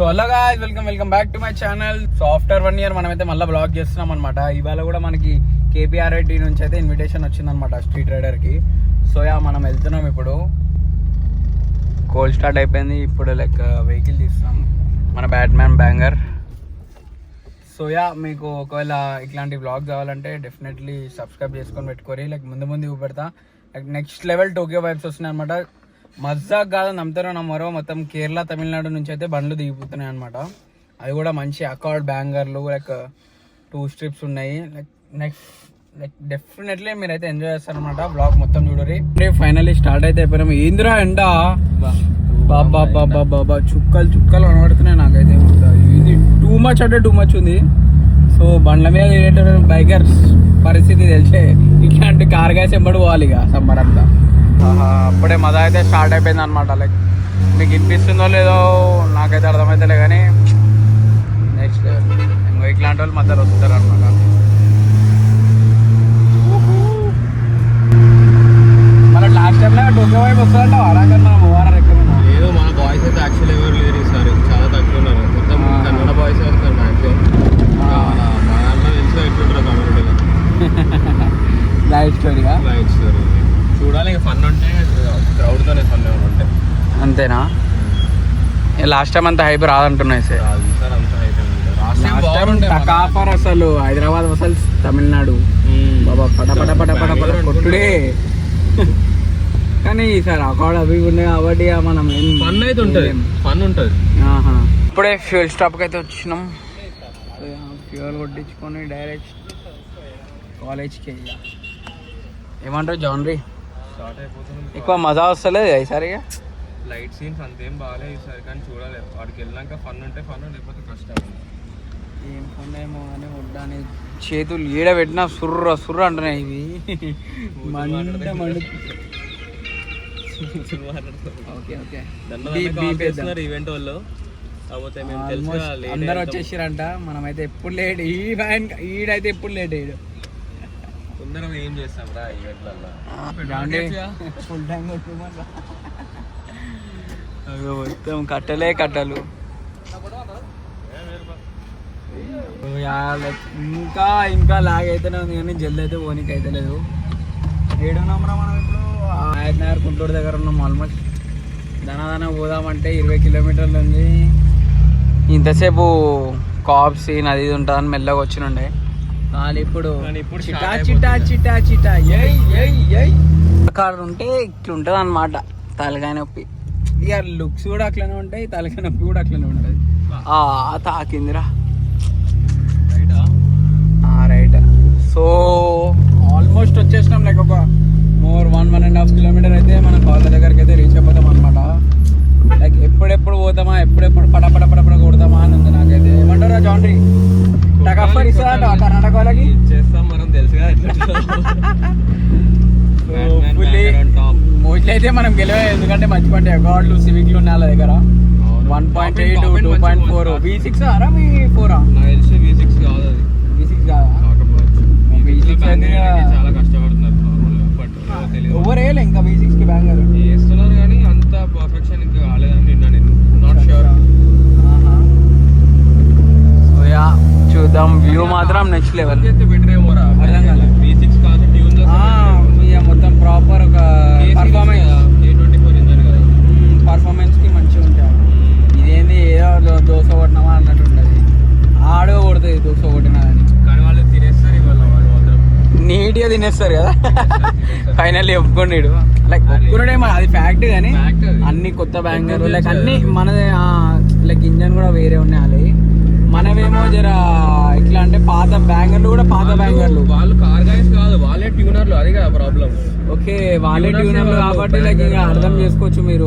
Hello guys, welcome back to my channel. So after 1 year మనమైతే మళ్ళీ blog చేస్తున్నాం అనమాట. ఇవాళ కూడా మనకి KPRID నుంచి అయితే ఇన్విటేషన్ వచ్చిందనమాట స్ట్రీట్ రైడర్ కి. సో మనం వెళ్తున్నాం. ఇప్పుడు కోల్డ్ స్టార్ట్ అయిపోయింది. ఇప్పుడు వెహికల్ తీస్తున్నాం, మన బ్యాట్మ్యాన్ బ్యాంగర్. సో మీకు ఒకవేళ ఇట్లాంటి బ్లాగ్ కావాలంటే డెఫినెట్లీ సబ్స్క్రైబ్ చేసుకొని పెట్టుకోరి. ముందు చూపెడతా. నెక్స్ట్ లెవెల్ టోక్యో వైబ్స్ వస్తున్నాయి అనమాట. మజాక్ కాదు, నమ్ముతారో నమ్మరో, మొత్తం కేరళ తమిళనాడు నుంచి అయితే బండ్లు దిగిపోతున్నాయి అనమాట. అది కూడా మంచి అకార్డ్ బ్యాంగర్లు, 2 స్ట్రిప్స్ ఉన్నాయి. డెఫినెట్లీ మీరైతే ఎంజాయ్ చేస్తారనమాట. బ్లాగ్ మొత్తం చూడరి. ఫైనల్లీ స్టార్ట్ అయితే అయిపోయినాము. ఏంద్రా ఎండ, బాబా చుక్కలు కనబడుతున్నాయి నాకైతే. ఇది టూ మచ్ అంటే టూ మచ్ ఉంది. సో బండ్ల మీద బైకర్స్ పరిస్థితి తెలిసే, ఇట్లాంటి కార్ గ్యాస్ ఎంబడి పోవాలి ఇక సమ్మర్ అంతా. అప్పుడే మజా అయితే స్టార్ట్ అయిపోయింది అనమాట. మీకు వినిపిస్తుందో లేదో నాకైతే అర్థమైతలే, కానీ నెక్స్ట్ ఇంకో ఇట్లాంటి వాళ్ళు మధ్యలో వస్తారు అనమాట. మన లాస్ట్ టైంలో టోక్యో వైపు వస్తుందంటే వారాకన్నా మనం ఓవర్ ఎక్కువ లేదు. మన బాయ్స్ అయితే యాక్చువల్ ఎవరు లేరు ఈసారి, చాలా తక్కువ ఉన్నారు. మొత్తం కన్నడ బాయ్స్ వస్తారు మ్యాక్సిమం. మా దాంట్లో తెలిసి ఎట్లుంటారు కమ్యూనిటీలో. లైట్ స్టోరీ చూడాలి. ఇక ఫన్ ఉంటే క్రౌడ్తోనే ఫన్ ఏమైనా ఉంటే అంతేనా. లాస్ట్ టైం అంతా హైప్ రాదంటున్నాయి సార్. కాఫర్ అసలు హైదరాబాద్ అసలు తమిళనాడు బాబా పట కొట్టుడే. కానీ ఈసారి అకార్డ్ అవి ఉన్నాయి కాబట్టి మనం ఫన్ అయితే ఉంటుంది, ఫన్ ఉంటుంది. ఇప్పుడే ఫ్యూల్ స్టాప్కి అయితే వచ్చినాం. ఫ్యూల్ కొట్టించుకొని డైరెక్ట్ కాలేజ్కి వెళ్ళా. ఏమంటారు జాన్రీ? ఎక్కువ మజా వస్తలేదు ఈసారి. లైట్ సీన్స్ అంతేం బాగాలేదు ఈసారి, కానీ చూడాలి. వాడికి వెళ్ళాక ఫన్ ఉంటే ఫన్, లేకపోతే కష్టం. ఏం ఫన్ ఏమో కానీ వడ్డాని చేతులు ఈడ పెట్టినా సుర్ర అంటున్నాయి ఇవి. ఈవెంట్ వాళ్ళు అందరు వచ్చేసారంట. మనమైతే ఎప్పుడు లేట్, ఈడైతే ఎప్పుడు లేట్ అయ్యాడు. అందరం ఏం చేస్తాం రా ఈవెంట్లలో. మొత్తం కట్టలు ఇంకా లాగ్ అయితేనే ఉంది, కానీ జల్ది అయితే పోనీకి అయితే లేదు. ఏడున్నాం రా మనం ఇప్పుడు. ఆయనగర్ గుంటూరు దగ్గర ఉన్నాం. ఆల్మోస్ట్ దన పోదామంటే 20 కిలోమీటర్లు ఉంది. ఇంతసేపు కాప్ సీన్ అది ఉంటుందని మెల్లగా వచ్చినుండే. కానీ ఇప్పుడు చిటా కార్ ఉంటే ఇట్లుంటది అనమాట. తలకాయ నొప్పి. ఇక లుక్స్ కూడా అట్లనే ఉంటాయి, తలకాయ నొప్పి కూడా అట్లనే ఉంటుంది. తాకిందిరా రైట్. సో ఆల్మోస్ట్ వచ్చేసినాం. ఒక 1.5 కిలోమీటర్ అయితే మన కాలేజ్ దగ్గరికి అయితే రీచ్ అయిపోతాం అనమాట. ఎప్పుడెప్పుడు పోతామా, ఎప్పుడెప్పుడు పడపడ కొడతామా అని ఉంది నాకైతే. ఏమంటారా జాన్రీ? టకఫర్ ఇస్తా కర్ణాటక వాళ్ళకి చేస్తాం మనం, తెలుసుగా. మోస్ట్లీ అయితే మనం గెలవే, ఎందుకంటే మంచి పంటే అకార్డులు సివిక్లు ఉన్నాయి వాళ్ళ దగ్గర. 1.8 2.4 V6 ఆరా V4 నాకు తెలిసి V6 కాదు. అది V6 కాదా? చాలా కష్టపడుతున్నారు. ఎవరు వేయలే ఇంకా V6 కి బ్యాంగర్ వేస్తున్నారు, కానీ అంత పర్ఫెక్షన్ ఇంకా కాలేదని నిన్న నేను నాట్ ష్యూర్. చూద్దాం. వ్యూ మాత్రం నెక్స్ట్ లెవెల్. బెటర్ ఏమో రా, V6 కాదు ట్యూన్ మొత్తం ప్రాపర్ ఒక పర్ఫార్మెన్స్. A24 ఇంజన్ కదా, పర్ఫార్మెన్స్ కి మంచిగా ఉంటాయి. ఇదేంది ఏదో దోశ కొట్టినామా అన్నట్టు ఉంటుంది. ఆడో కొడుతుంది దోశ కొట్టినా కానీ వాళ్ళు తినేస్తారు. ఇవాళ వాళ్ళు మాత్రం నీట్గా తినేస్తారు కదా. ఫైనల్లీ ఒప్పుకోండి. ఒప్పుకున్నాడేమో, అది ఫ్యాక్ట్. కానీ అన్ని కొత్త బ్యాంగర్ అన్ని మనదే. ఇంజన్ కూడా వేరే ఉన్నాయి వాళ్ళవి. మనమేమో జర ఎట్లా అంటే పాత బ్యాంగర్లు కూడా పాత బ్యాంగర్లు. వాళ్ళు కార్ గైస్ కాదు, వాళ్ళే ట్యూనర్లు. అది కదా ప్రాబ్లం. ఓకే, వాళ్ళే ట్యూనర్లు కాబట్టి ఇంకా అర్థం చేసుకోవచ్చు మీరు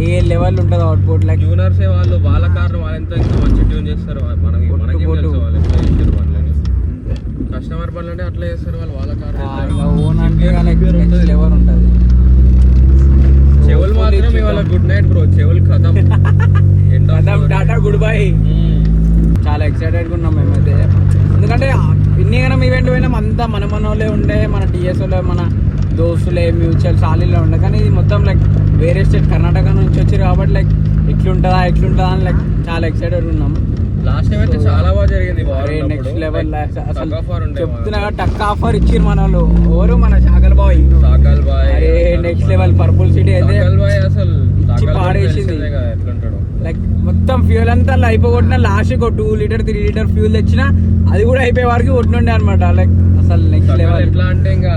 ఏ లెవెల్ ఉంటుంది అవుట్పుట్. ట్యూనర్స్ వాళ్ళు, వాళ్ళ కార్లు వాళ్ళు ఎంత ఇంకా మంచి ట్యూన్ చేస్తారు. కస్టమర్ పనులు అంటే అట్లా చేస్తారు వాళ్ళు. వాళ్ళ కార్ ఓన్ అంటే లెవెల్ ఉంటుంది. చెవులు మాత్రం ఇవాళ గుడ్ నైట్ బ్రో. చెవులు కథం టాటా గుడ్ బై. చాలా ఎక్సైటెడ్గా ఉన్నాం మేమైతే. ఎందుకంటే ఇన్ని గనం ఈవెంట్ పోయినాం, అంతా మన వాళ్ళే ఉండే, మన TS వాళ్ళే, మన దోస్తులే, మ్యూచువల్ సాలీలో ఉండే. కానీ ఇది మొత్తం వేరే స్టేట్ కర్ణాటక నుంచి వచ్చారు కాబట్టి లైక్ ఎట్లుంటుందా అని లైక్ చాలా ఎక్సైటెడ్ ఉన్నాం. లాస్ట్ టైం అయితే చాలా బాగా జరిగింది. నెక్స్ట్ లెవెల్ అసలు చెప్తున్నా టక్ ఆఫర్ ఇచ్చారు మన వాళ్ళు. ఎవరు మన సాగల్ బాయ్ అరే నెక్స్ట్ లెవెల్ పర్పుల్ సిటీ అయితే అసలు ఇచ్చి పాడేసింది. ఎట్లుంటాడు లైక్ మొత్తం ఫ్యూల్ అంతా అయిపోగొట్టిన లాస్ట్ ఒక 2 లీటర్ 3 లీటర్ ఫ్యూల్ తెచ్చిన అది కూడా అయిపోయే వరకు కొట్టుండే అనమాట. లైక్ అసలు నెక్స్ట్ లెవెల్ ఎట్లా అంటే ఇంకా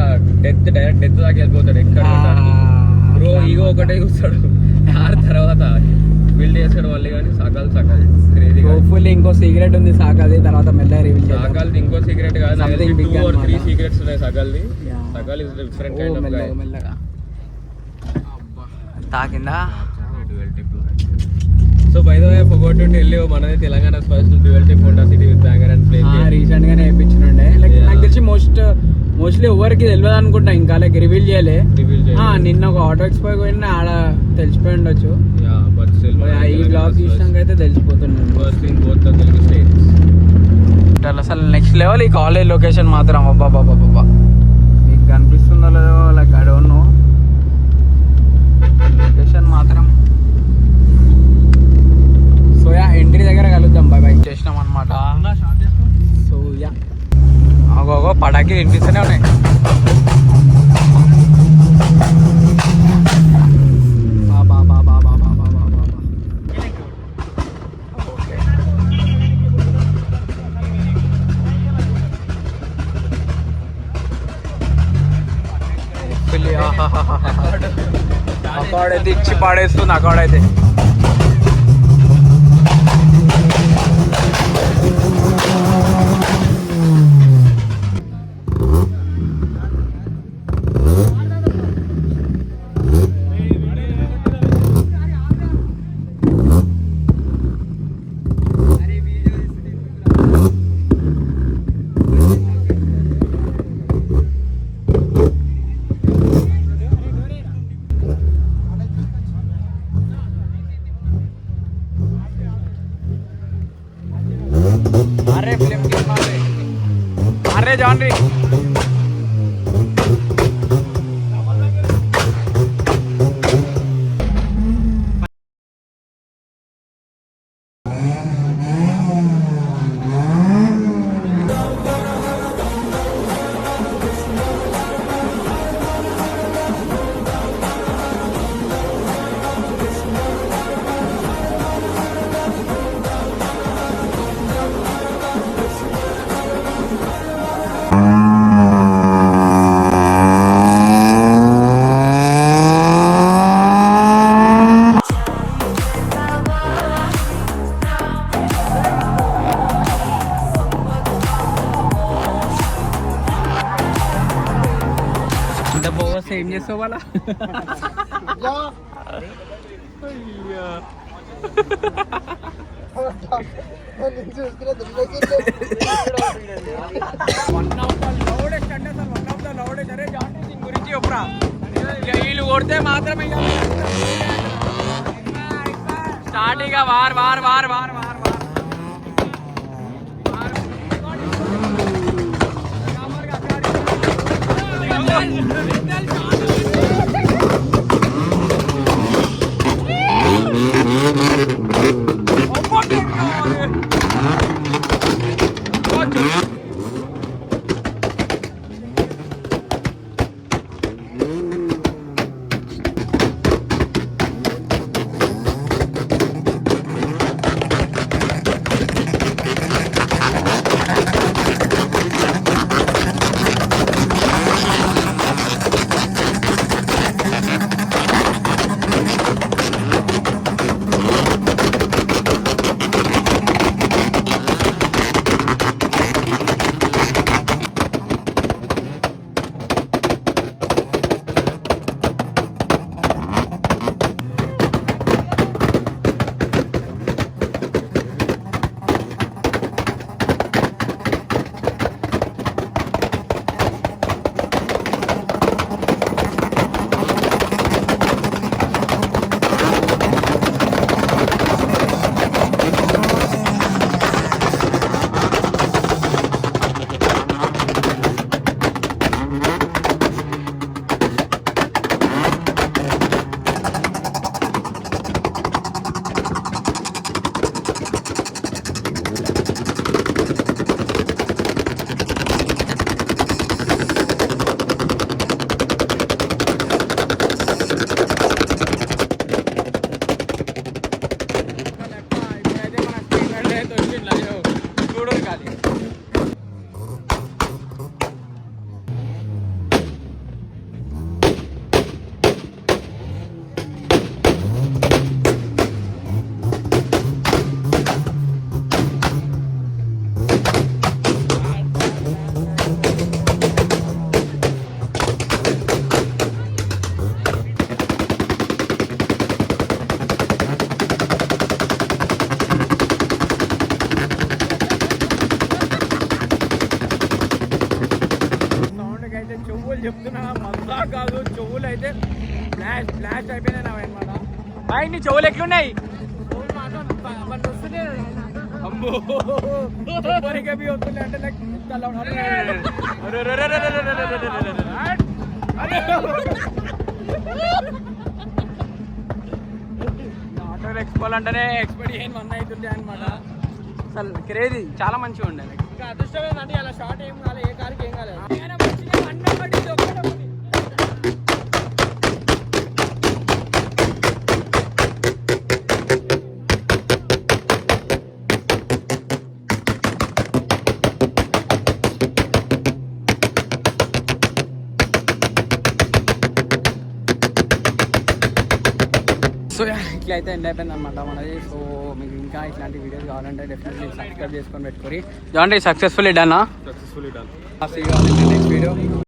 డైరెక్ట్ డెత్ దాకా వెళ్ళిపోతాడు. ఎక్కడ బ్రో ఈగో ఒకటే చూస్తాడు. తర్వాత బిల్డ్ చేస్తాడు మళ్ళీ. కానీ సకాల్ క్రేజీ. హోప్ఫుల్లీ ఇంకో సీక్రెట్ ఉంది సాకాది, తర్వాత మెల్లగా రివీల్ చేద్దాం. సకాల్ది ఇంకో సీక్రెట్ కాదు, Something big 2 or 3 అన్నమాట. సీక్రెట్స్ ఉన్నాయి సకాల్ది. Yeah. Sakal is different kind of guy. మెల్లగా తాకిందా. So by the way forgot to tell you, మనది Telangana first dual tip Honda City with banger and plain. Recent గానే వేయించుండే. లైక్ నాకు తెలిసి మోస్ట్లీ ఎవరికి తెలియదు అనుకుంటా, ఇంకా లైక్ రివీల్ చేయలే. నిన్న ఒక ఆటో ఎక్స్పో పోయినా ఆడ తెలిసిపోయి ఉండొచ్చు. ఈ బ్లాగ్ చూసినాక అయితే తెలిసిపోతున్నాను. అసలు నెక్స్ట్ లెవెల్ ఈ కాలేజ్ లొకేషన్ మాత్రం అబ్బా మీకు కనిపిస్తుందో లేదో like I don't know. Location మాత్రం సో యా ఎంట్రీ దగ్గర కలుద్దాం. బై చేసినాం అనమాట. సో యా అగో పటాకి వినిపిస్తూనే ఉన్నాయి. అక్కడైతే ఇచ్చి పాడేస్తుంది. అక్కడైతే अरे जान रही ఏం చేస్తావు వాళ్ళ గురించి చెప్పురా. వీళ్ళు కొడితే మాత్రమే స్టార్ట్ ఇక war war war war war blast అయిపోయినాయి అనమాట. బాయ్ నీ చెవులు ఎట్లున్నాయి? అమ్మో చెప్పడానికి వస్తుంది అంటే నాకు ఆటోలో ఎక్స్పోల్ అంటేనే ఎక్స్పీరియన్స్ 1 అవుతుంది అనమాట. అసలు క్రేజీ చాలా మంచిగా ఉండే. ఇంకా అదృష్టం ఏంటంటే అలా షార్ట్ ఏం కాలేదు, ఏ కార్కి ఏం కాలేదు. సో ఇట్లా అయితే ఎండ్ అయిపోయింది అనమాట మనది. సో మీకు ఇంకా ఇట్లాంటి వీడియోస్ కావాలంటే డెఫినెట్లీ సబ్స్క్రైబ్ చేసుకొని పెట్టుకోరి. John successfully done. Successfully done. Next video.